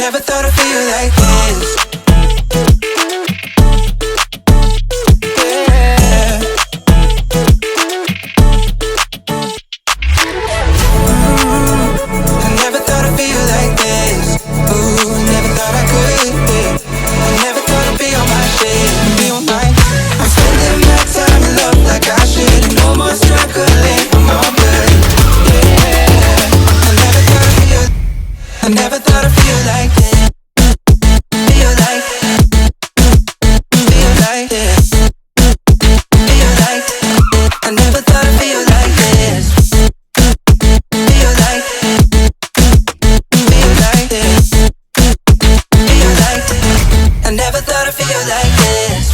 never thought I'd feel like this. I never thought I'd feel like this. Feel like, feel like this. Feel like, I never thought I'd feel like this. Feel like, feel like this. Feel like, I never thought I'd feel like this.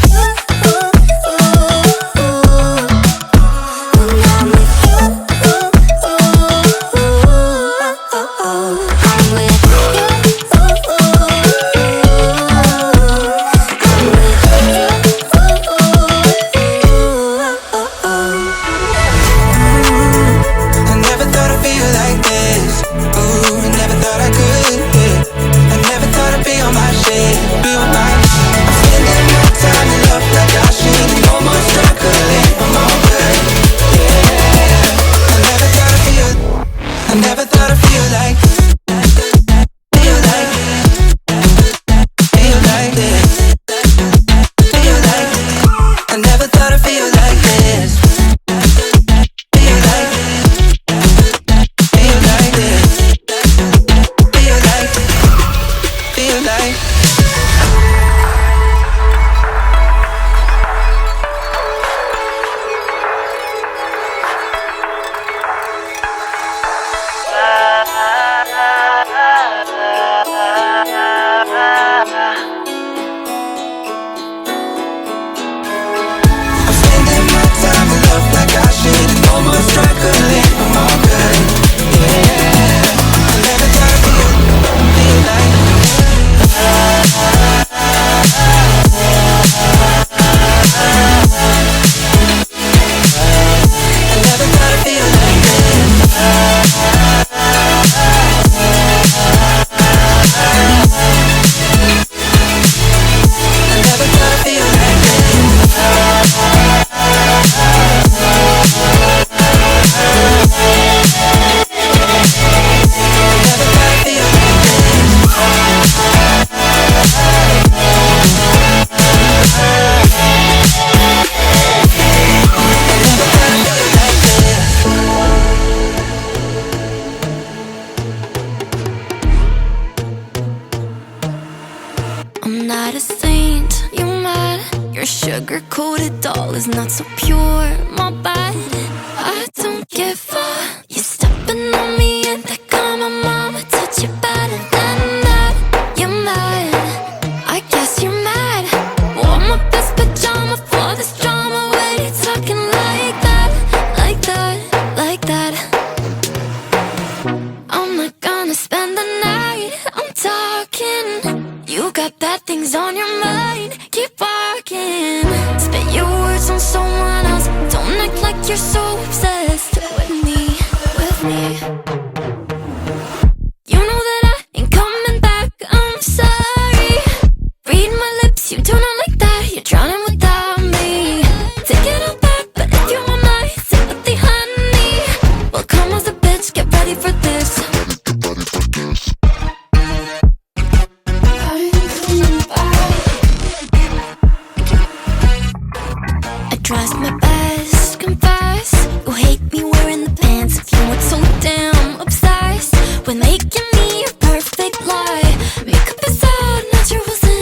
Never thought I'd feel like, feel like, feel like this. Feel like, I never thought I'd feel like this. Feel like, feel like this. Feel like, feel like. I'm not a saint, you mad? Your sugar-coated doll is not so pure, my bad. I don't give a. You're stepping on me and they call my mama, touch you better than that. You're mad, I guess you're mad. Wore my best pajama for this drama. When you talking like that, like that, like that. I'm not gonna spend the night, I'm talking. You got bad things on your mind, keep walking. Spit your words on someone else, don't act like you're so obsessed with me, with me.